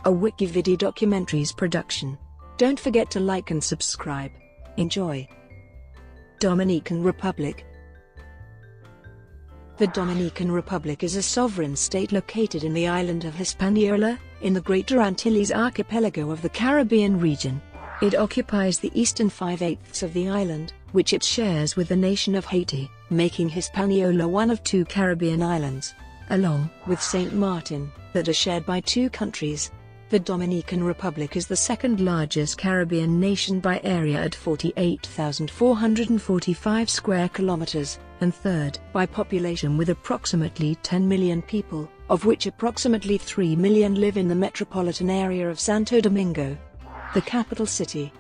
a WikiVidi documentaries production. Don't forget to like and subscribe. Enjoy. Dominican Republic. The Dominican Republic is a sovereign state located in the island of Hispaniola, in the Greater Antilles archipelago of the Caribbean region. It occupies the eastern 5/8 of the island, which it shares with the nation of Haiti, making Hispaniola one of two Caribbean islands, along with Saint Martin, that are shared by two countries. The Dominican Republic is the second largest Caribbean nation by area at 48,445 square kilometers, and third by population with approximately 10 million people, of which approximately 3 million live in the metropolitan area of Santo Domingo. The capital city.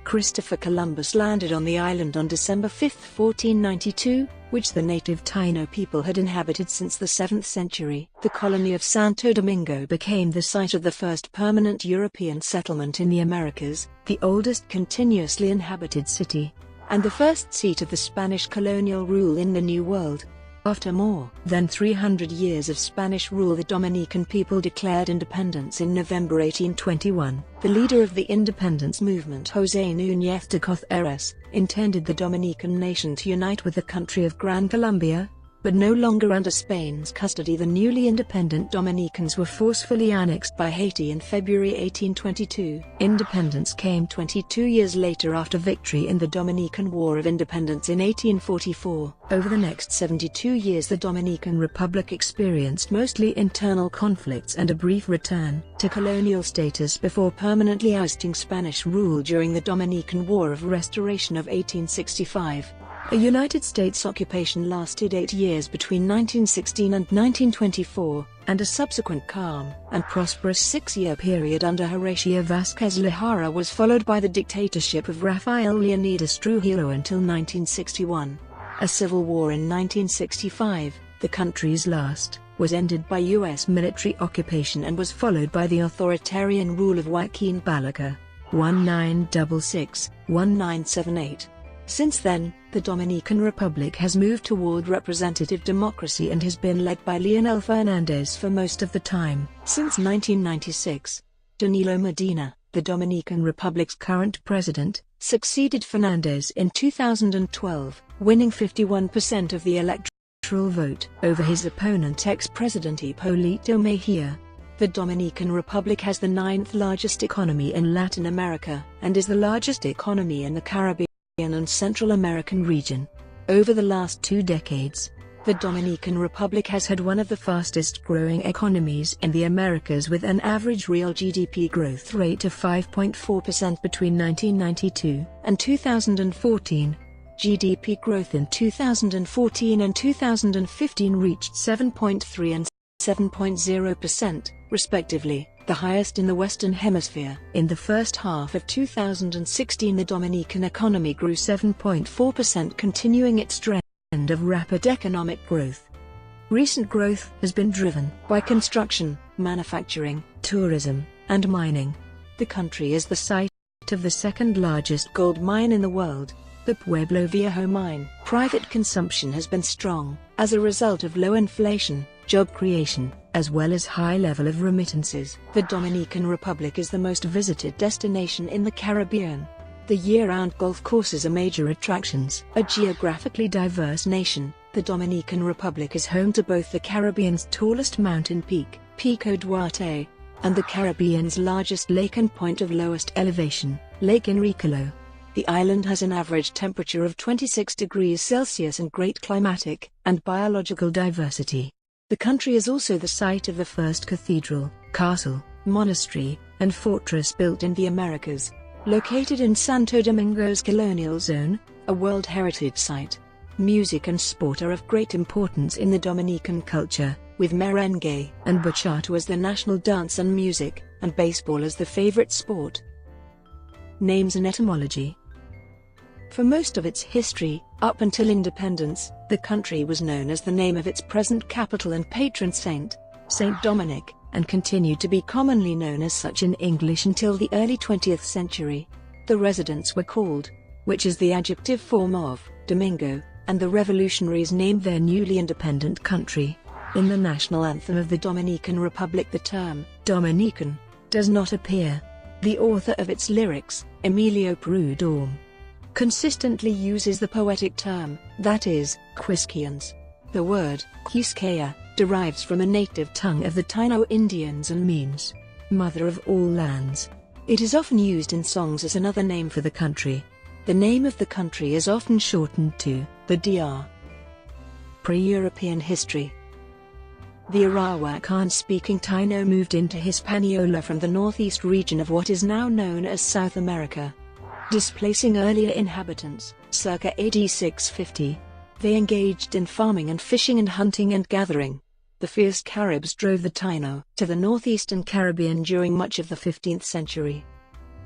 Christopher Columbus landed on the island on December 5, 1492, which the native Taíno people had inhabited since the 7th century. The colony of Santo Domingo became the site of the first permanent European settlement in the Americas, the oldest continuously inhabited city, and the first seat of the Spanish colonial rule in the New World. After more than 300 years of Spanish rule, the Dominican people declared independence in November 1821. The leader of the independence movement, José Núñez de Cothérez, intended the Dominican nation to unite with the country of Gran Colombia, but no longer under Spain's custody. The newly independent Dominicans were forcefully annexed by Haiti in February 1822. Independence came 22 years later after victory in the Dominican War of Independence in 1844. Over the next 72 years the Dominican Republic experienced mostly internal conflicts and a brief return to colonial status before permanently ousting Spanish rule during the Dominican War of Restoration of 1865. A United States occupation lasted 8 years between 1916 and 1924, and a subsequent calm and prosperous 6-year period under Horacio Vázquez Lara was followed by the dictatorship of Rafael Leonidas Trujillo until 1961. A civil war in 1965, the country's last, was ended by U.S. military occupation and was followed by the authoritarian rule of Joaquín Balaguer, 1966-1978. Since then, the Dominican Republic has moved toward representative democracy and has been led by Leonel Fernández for most of the time. Since 1996, Danilo Medina, the Dominican Republic's current president, succeeded Fernández in 2012, winning 51% of the electoral vote over his opponent ex-president Hipólito Mejía. The Dominican Republic has the 9th largest economy in Latin America, and is the largest economy in the Caribbean and Central American region. Over the last 2 decades, the Dominican Republic has had one of the fastest growing economies in the Americas, with an average real GDP growth rate of 5.4% between 1992 and 2014. GDP growth in 2014 and 2015 reached 7.3 and 7.0%, respectively, the highest in the Western Hemisphere. In the first half of 2016, the Dominican economy grew 7.4%, continuing its trend of rapid economic growth. Recent growth has been driven by construction, manufacturing, tourism, and mining. The country is the site of the second largest gold mine in the world, the Pueblo Viejo mine. Private consumption has been strong, as a result of low inflation, job creation, as well as high level of remittances. The Dominican Republic is the most visited destination in the Caribbean. The year-round golf courses are major attractions. A geographically diverse nation, the Dominican Republic is home to both the Caribbean's tallest mountain peak, Pico Duarte, and the Caribbean's largest lake and point of lowest elevation, Lake Enriquillo. The island has an average temperature of 26 degrees Celsius and great climatic and biological diversity. The country is also the site of the first cathedral, castle, monastery, and fortress built in the Americas, located in Santo Domingo's colonial zone, a World Heritage Site. Music and sport are of great importance in the Dominican culture, with merengue and bachata as the national dance and music, and baseball as the favorite sport. Names and etymology. For most of its history, up until independence, the country was known as the name of its present capital and patron saint, Saint Dominic, and continued to be commonly known as such in English until the early 20th century. The residents were called, which is the adjective form of, Domingo, and the revolutionaries named their newly independent country. In the national anthem of the Dominican Republic, the term Dominican does not appear. The author of its lyrics, Emilio Prudhomme, consistently uses the poetic term, that is, Quisquians. The word, Quisqueya, derives from a native tongue of the Taíno Indians and means, mother of all lands. It is often used in songs as another name for the country. The name of the country is often shortened to, the DR. Pre-European history. The Arawakan-speaking Taíno moved into Hispaniola from the northeast region of what is now known as South America, displacing earlier inhabitants, circa AD 650. They engaged in farming and fishing and hunting and gathering. The fierce Caribs drove the Taíno to the northeastern Caribbean during much of the 15th century.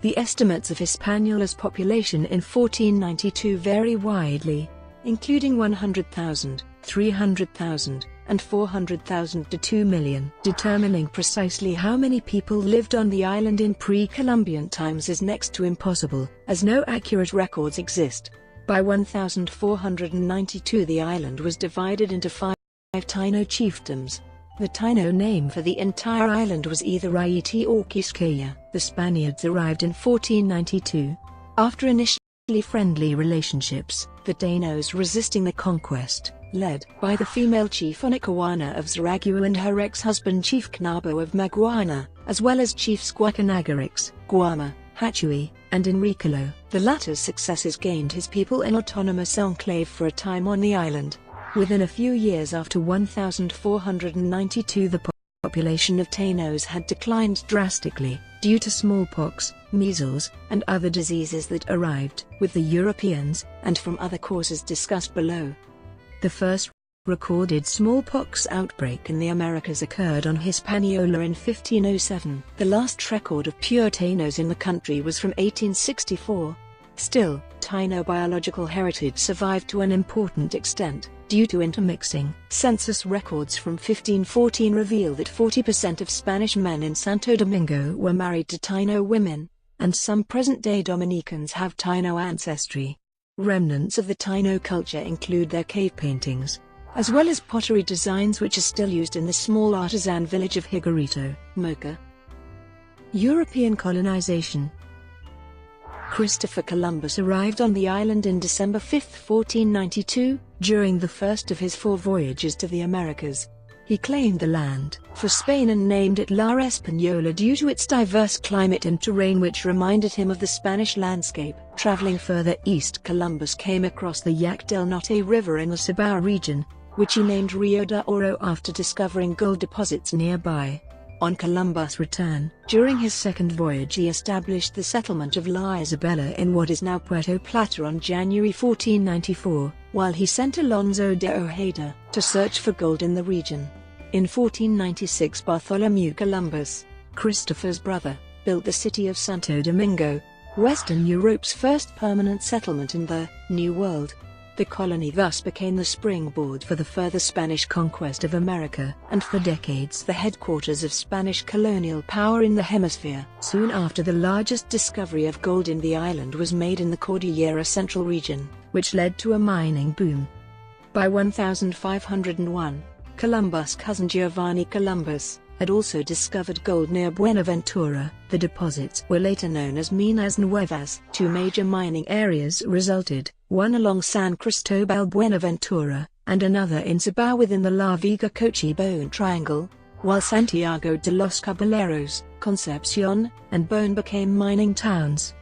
The estimates of Hispaniola's population in 1492 vary widely, including 100,000, 300,000, and 400,000 to 2 million. Determining precisely how many people lived on the island in pre-Columbian times is next to impossible, as no accurate records exist. By 1492 the island was divided into 5 Taíno chiefdoms. The Taíno name for the entire island was either Haiti or Quisqueya. The Spaniards arrived in 1492. After initially friendly relationships, the Taínos resisting the conquest, led by the female chief Onicawana of Zaragoza and her ex-husband Chief Knabo of Maguana, as well as chiefs Guacanagarax, Guama, Hatui, and Enricolo. The latter's successes gained his people an autonomous enclave for a time on the island. Within a few years after 1492 the population of Taínos had declined drastically, due to smallpox, measles, and other diseases that arrived with the Europeans, and from other causes discussed below. The first recorded smallpox outbreak in the Americas occurred on Hispaniola in 1507. The last record of pure Taínos in the country was from 1864. Still, Taíno biological heritage survived to an important extent, due to intermixing. Census records from 1514 reveal that 40% of Spanish men in Santo Domingo were married to Taíno women, and some present-day Dominicans have Taíno ancestry. Remnants of the Taíno culture include their cave paintings, as well as pottery designs which are still used in the small artisan village of Higuerito, Mocha. European colonization. Christopher Columbus arrived on the island in December 5, 1492, during the first of his 4 voyages to the Americas. He claimed the land for Spain and named it La Española due to its diverse climate and terrain which reminded him of the Spanish landscape. Traveling further east, Columbus came across the Yaque del Norte River in the Cibao region, which he named Rio de Oro after discovering gold deposits nearby. On Columbus' return, during his second voyage he established the settlement of La Isabela in what is now Puerto Plata on January 1494, while he sent Alonso de Ojeda to search for gold in the region. In 1496 Bartholomew Columbus, Christopher's brother, built the city of Santo Domingo, Western Europe's first permanent settlement in the New World. The colony thus became the springboard for the further Spanish conquest of America, and for decades the headquarters of Spanish colonial power in the hemisphere. Soon after, the largest discovery of gold in the island was made in the Cordillera Central region, which led to a mining boom. By 1501, Columbus' cousin Giovanni Columbus had also discovered gold near Buenaventura. The deposits were later known as Minas Nuevas. 2 major mining areas resulted, one along San Cristobal Buenaventura, and another in Cibao within the La Viga Cochi Bone Triangle, while Santiago de los Caballeros, Concepcion, and Bone became mining towns.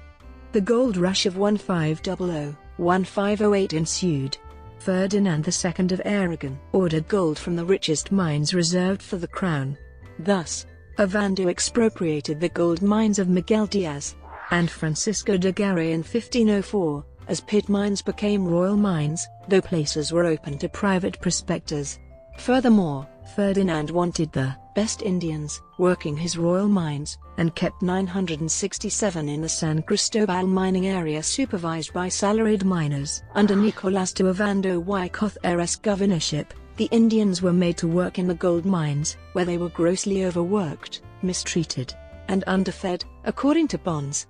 The gold rush of 1500–1508 ensued. Ferdinand II of Aragon ordered gold from the richest mines reserved for the crown. Thus, Ovando expropriated the gold mines of Miguel Diaz and Francisco de Garay in 1504, as pit mines became royal mines, though places were open to private prospectors. Furthermore, Ferdinand wanted the best Indians working his royal mines, and kept 967 in the San Cristobal mining area supervised by salaried miners. Under Nicolás de Ovando y Cothera's governorship, the Indians were made to work in the gold mines, where they were grossly overworked, mistreated, and underfed, according to Bonds.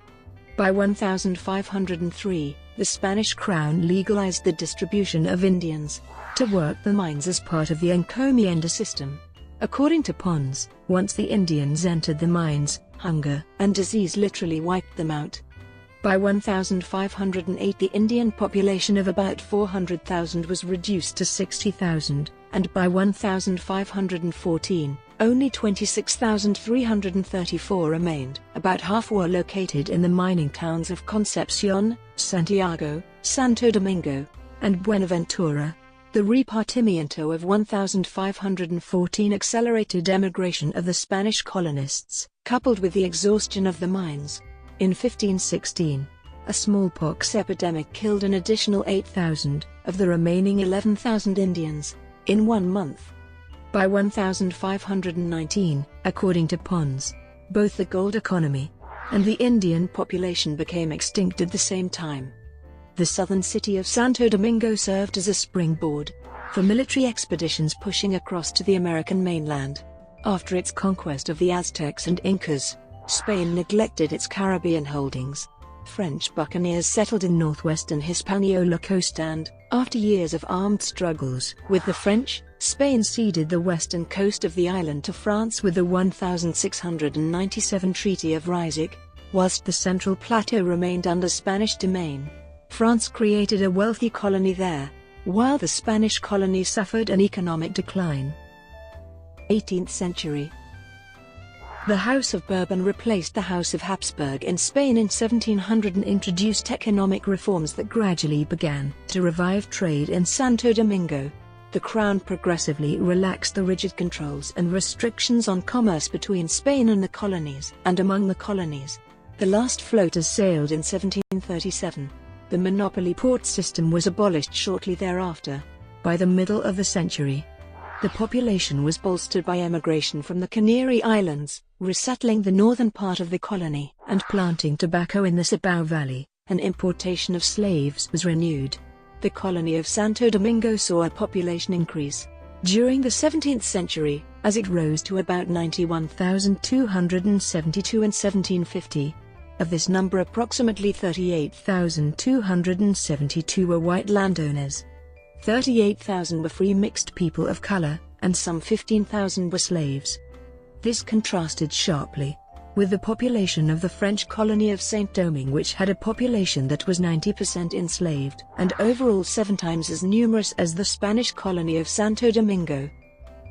By 1503, the Spanish crown legalized the distribution of Indians to work the mines as part of the encomienda system. According to Pons, once the Indians entered the mines, hunger and disease literally wiped them out. By 1508 the Indian population of about 400,000 was reduced to 60,000, and by 1514, only 26,334 remained. About half were located in the mining towns of Concepcion, Santiago, Santo Domingo, and Buenaventura. The repartimiento of 1514 accelerated emigration of the Spanish colonists, coupled with the exhaustion of the mines. In 1516, a smallpox epidemic killed an additional 8,000 of the remaining 11,000 Indians in 1 month. By 1519, according to Pons, both the gold economy and the Indian population became extinct at the same time. The southern city of Santo Domingo served as a springboard for military expeditions pushing across to the American mainland. After its conquest of the Aztecs and Incas, Spain neglected its Caribbean holdings. French buccaneers settled in northwestern Hispaniola coast and, after years of armed struggles with the French, Spain ceded the western coast of the island to France with the 1697 Treaty of Ryswick, whilst the central plateau remained under Spanish domain. France created a wealthy colony there, while the Spanish colony suffered an economic decline. 18th century. The House of Bourbon replaced the House of Habsburg in Spain in 1700 and introduced economic reforms that gradually began to revive trade in Santo Domingo. The Crown progressively relaxed the rigid controls and restrictions on commerce between Spain and the colonies and among the colonies. The last floaters sailed in 1737. The monopoly port system was abolished shortly thereafter. By the middle of the century, the population was bolstered by emigration from the Canary Islands, resettling the northern part of the colony, and planting tobacco in the Cibao Valley. An importation of slaves was renewed. The colony of Santo Domingo saw a population increase during the 17th century, as it rose to about 91,272 in 1750. Of this number, approximately 38,272 were white landowners. 38,000 were free mixed people of color, and some 15,000 were slaves. This contrasted sharply with the population of the French colony of Saint Domingue, which had a population that was 90% enslaved, and overall 7 times as numerous as the Spanish colony of Santo Domingo.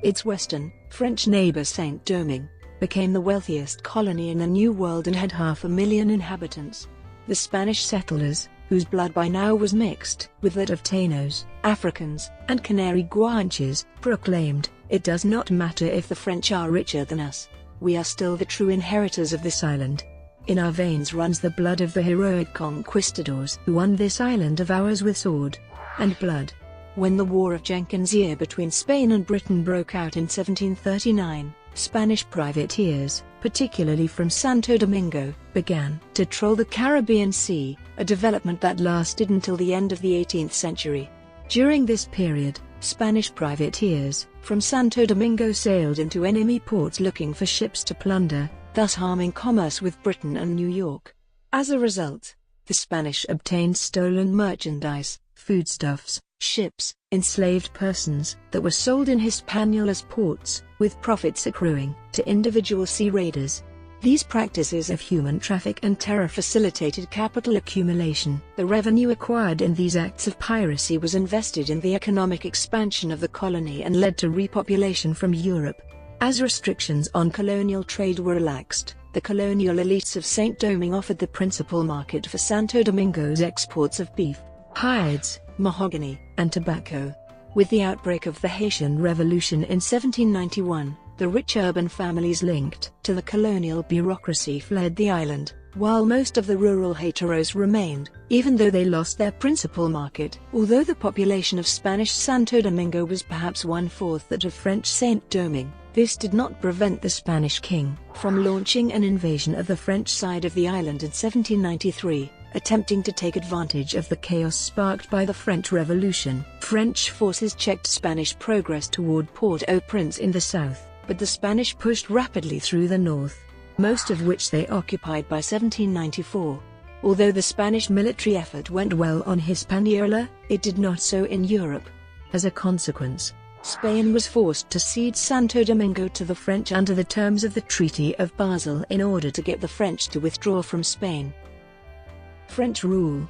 Its western, French neighbor Saint Domingue became the wealthiest colony in the New World and had 500,000 inhabitants. The Spanish settlers, whose blood by now was mixed with that of Taínos, Africans, and Canary Guanches, proclaimed, "It does not matter if the French are richer than us. We are still the true inheritors of this island. In our veins runs the blood of the heroic conquistadors who won this island of ours with sword and blood." When the War of Jenkins' Year between Spain and Britain broke out in 1739, Spanish privateers, particularly from Santo Domingo, began to troll the Caribbean Sea, a development that lasted until the end of the 18th century. During this period, Spanish privateers from Santo Domingo sailed into enemy ports looking for ships to plunder, thus harming commerce with Britain and New York. As a result, the Spanish obtained stolen merchandise, foodstuffs, ships, enslaved persons that were sold in Hispaniola's ports, with profits accruing to individual sea raiders. These practices of human traffic and terror facilitated capital accumulation. The revenue acquired in these acts of piracy was invested in the economic expansion of the colony and led to repopulation from Europe. As restrictions on colonial trade were relaxed, the colonial elites of Saint Domingue offered the principal market for Santo Domingo's exports of beef, hides, mahogany, and tobacco. With the outbreak of the Haitian Revolution in 1791, the rich urban families linked to the colonial bureaucracy fled the island, while most of the rural Haitians remained, even though they lost their principal market. Although the population of Spanish Santo Domingo was perhaps 1/4 that of French Saint Domingue, this did not prevent the Spanish king from launching an invasion of the French side of the island in 1793. Attempting to take advantage of the chaos sparked by the French Revolution, French forces checked Spanish progress toward Port-au-Prince in the south, but the Spanish pushed rapidly through the north, most of which they occupied by 1794. Although the Spanish military effort went well on Hispaniola, it did not so in Europe. As a consequence, Spain was forced to cede Santo Domingo to the French under the terms of the Treaty of Basel in order to get the French to withdraw from Spain. French rule.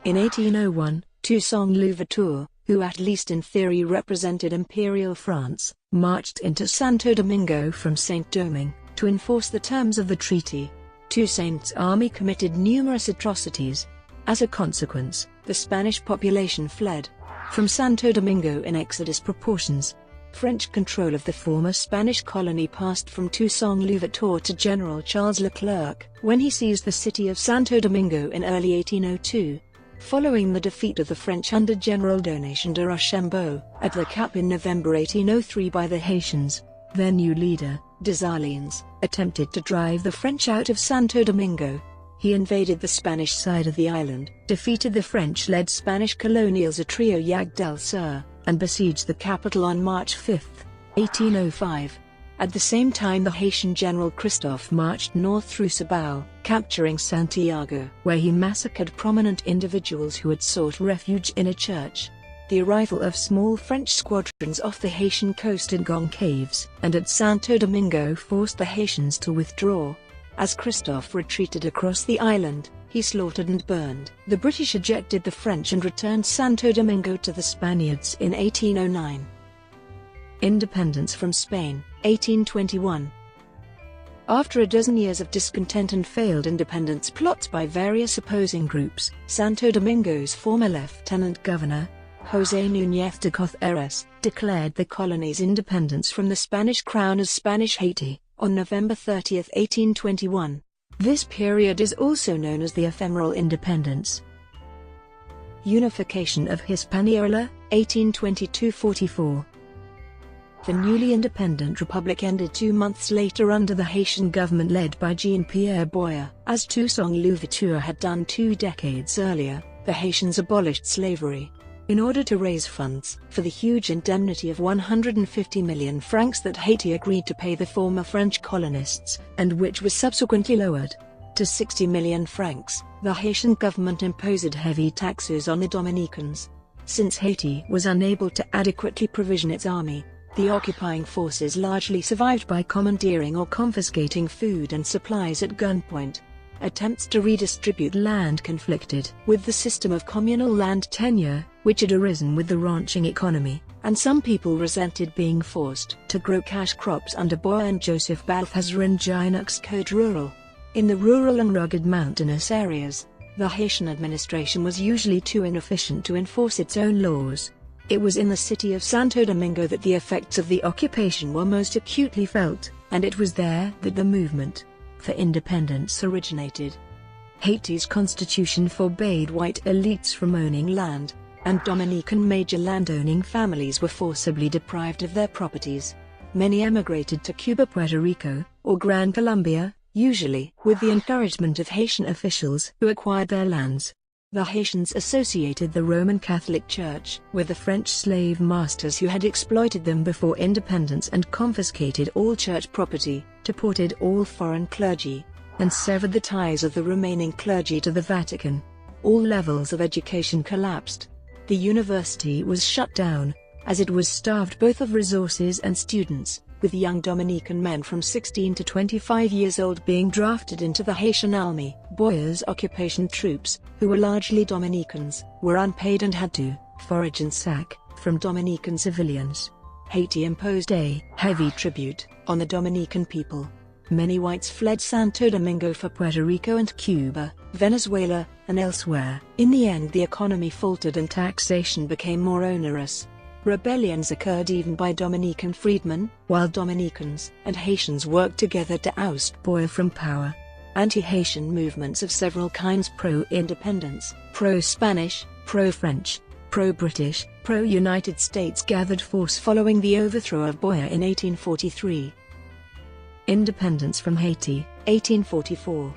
In 1801, Toussaint Louverture, who at least in theory represented Imperial France, marched into Santo Domingo from Saint-Domingue to enforce the terms of the treaty. Toussaint's army committed numerous atrocities. As a consequence, the Spanish population fled from Santo Domingo in exodus proportions. French control of the former Spanish colony passed from Toussaint Louverture to General Charles Leclerc when he seized the city of Santo Domingo in early 1802. Following the defeat of the French under General Donation de Rochambeau at Le Cap in November 1803 by the Haitians, their new leader, Dessalines, attempted to drive the French out of Santo Domingo. He invaded the Spanish side of the island, defeated the French-led Spanish colonials at Trioyac del Sur, and besieged the capital on March 5, 1805. At the same time, the Haitian general Christophe marched north through Cibao, capturing Santiago, where he massacred prominent individuals who had sought refuge in a church. The arrival of small French squadrons off the Haitian coast in Goncalves and at Santo Domingo forced the Haitians to withdraw. As Christophe retreated across the island, he slaughtered and burned. The British ejected the French and returned Santo Domingo to the Spaniards in 1809. Independence from Spain, 1821. After a dozen years of discontent and failed independence plots by various opposing groups, Santo Domingo's former lieutenant governor, José Núñez de Cotheres, declared the colony's independence from the Spanish crown as Spanish Haiti on November 30, 1821. This period is also known as the ephemeral independence. Unification of Hispaniola, 1822–44. The newly independent republic ended 2 months later under the Haitian government led by Jean-Pierre Boyer. As Toussaint Louverture had done 2 decades earlier, the Haitians abolished slavery. In order to raise funds for the huge indemnity of 150 million francs that Haiti agreed to pay the former French colonists, and which was subsequently lowered to 60 million francs, the Haitian government imposed heavy taxes on the Dominicans. Since Haiti was unable to adequately provision its army, the occupying forces largely survived by commandeering or confiscating food and supplies at gunpoint. Attempts to redistribute land conflicted with the system of communal land tenure, which had arisen with the ranching economy, and some people resented being forced to grow cash crops under Boyer and Joseph Balthazar Ginux Code Rural. In the rural and rugged mountainous areas, the Haitian administration was usually too inefficient to enforce its own laws. It was in the city of Santo Domingo that the effects of the occupation were most acutely felt, and it was there that the movement for independence originated. Haiti's constitution forbade white elites from owning land, and Dominican major landowning families were forcibly deprived of their properties. Many emigrated to Cuba, Puerto Rico, or Gran Colombia, usually with the encouragement of Haitian officials who acquired their lands. The Haitians associated the Roman Catholic Church with the French slave masters who had exploited them before independence and confiscated all church property, deported all foreign clergy, and severed the ties of the remaining clergy to the Vatican. All levels of education collapsed. The university was shut down, as it was starved both of resources and students, with young Dominican men from 16 to 25 years old being drafted into the Haitian army. Boyer's occupation troops, who were largely Dominicans, were unpaid and had to forage and sack from Dominican civilians. Haiti imposed a heavy tribute on the Dominican people. Many whites fled Santo Domingo for Puerto Rico and Cuba, Venezuela, and elsewhere. In the end, the economy faltered and taxation became more onerous. Rebellions occurred even by Dominican freedmen, while Dominicans and Haitians worked together to oust Boyer from power. Anti-Haitian movements of several kinds, pro-independence, pro-Spanish, pro-French, pro-British, pro-United States, gathered force following the overthrow of Boyer in 1843. Independence from Haiti, 1844.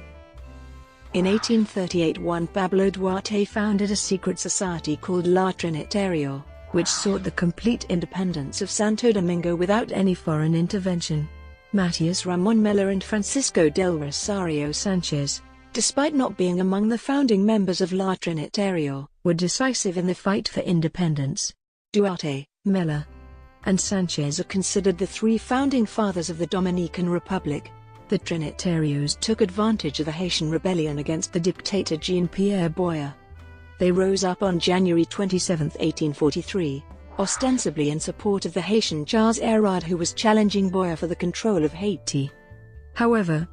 In 1838, Juan Pablo Duarte founded a secret society called La Trinitario, which sought the complete independence of Santo Domingo without any foreign intervention. Matias Ramon Miller and Francisco del Rosario Sanchez, despite not being among the founding members of La Trinitario, were decisive in the fight for independence. Duarte, Miller, and Sanchez are considered the three founding fathers of the Dominican Republic. The Trinitarios took advantage of the Haitian rebellion against the dictator Jean-Pierre Boyer. They rose up on January 27, 1843, ostensibly in support of the Haitian Charles Hérode, who was challenging Boyer for the control of Haiti. However,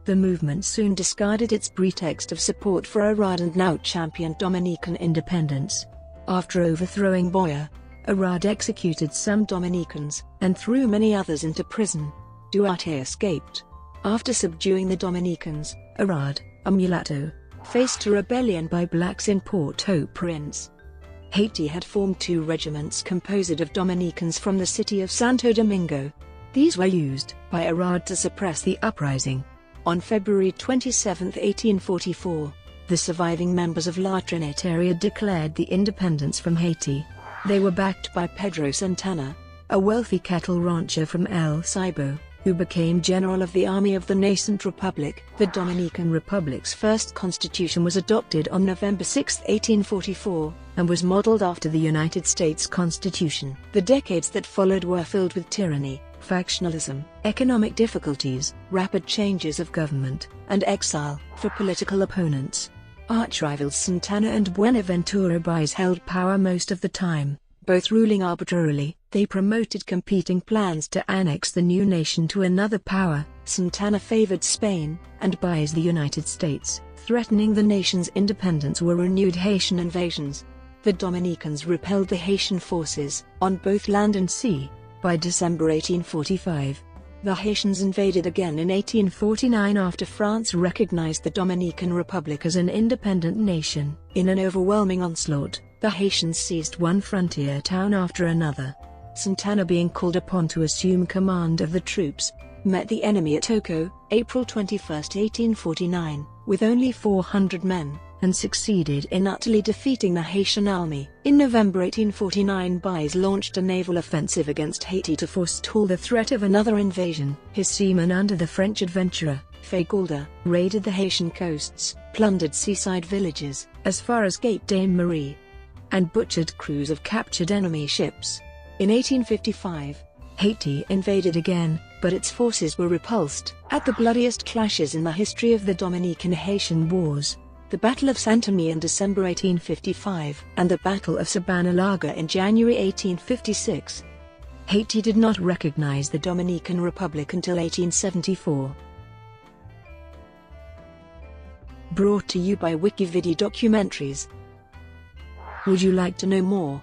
the movement soon discarded its pretext of support for Hérode and now championed Dominican independence. After overthrowing Boyer, Hérode executed some Dominicans and threw many others into prison. Duarte escaped. After subduing the Dominicans, Hérode, a mulatto, faced a rebellion by blacks in Port-au-Prince. Haiti had formed two regiments composed of Dominicans from the city of Santo Domingo. These were used by Hérode to suppress the uprising. On February 27, 1844, the surviving members of La Trinitaria declared the independence from Haiti. They were backed by Pedro Santana, a wealthy cattle rancher from El Ceibo, who became general of the army of the nascent republic. The Dominican Republic's first constitution was adopted on November 6, 1844, and was modeled after the United States Constitution. The decades that followed were filled with tyranny, factionalism, economic difficulties, rapid changes of government, and exile for political opponents. Archrivals Santana and Buenaventura Báez held power most of the time, both ruling arbitrarily. They promoted competing plans to annex the new nation to another power. Santana favored Spain, and Báez the United States. Threatening the nation's independence were renewed Haitian invasions. The Dominicans repelled the Haitian forces, on both land and sea. By December 1845, the Haitians invaded again in 1849 after France recognized the Dominican Republic as an independent nation. In an overwhelming onslaught, the Haitians seized one frontier town after another. Santana, being called upon to assume command of the troops, met the enemy at Oco, April 21, 1849, with only 400 men, and succeeded in utterly defeating the Haitian army. In November 1849, Báez launched a naval offensive against Haiti to forestall the threat of another invasion. His seamen under the French adventurer, Fagolda, raided the Haitian coasts, plundered seaside villages, as far as Cape Dame Marie, and butchered crews of captured enemy ships. In 1855, Haiti invaded again, but its forces were repulsed. At the bloodiest clashes in the history of the Dominican-Haitian Wars, the Battle of Saint-Denis in December 1855, and the Battle of Sabana-Larga in January 1856, Haiti did not recognize the Dominican Republic until 1874. Brought to you by WikiVidi Documentaries. Would you like to know more?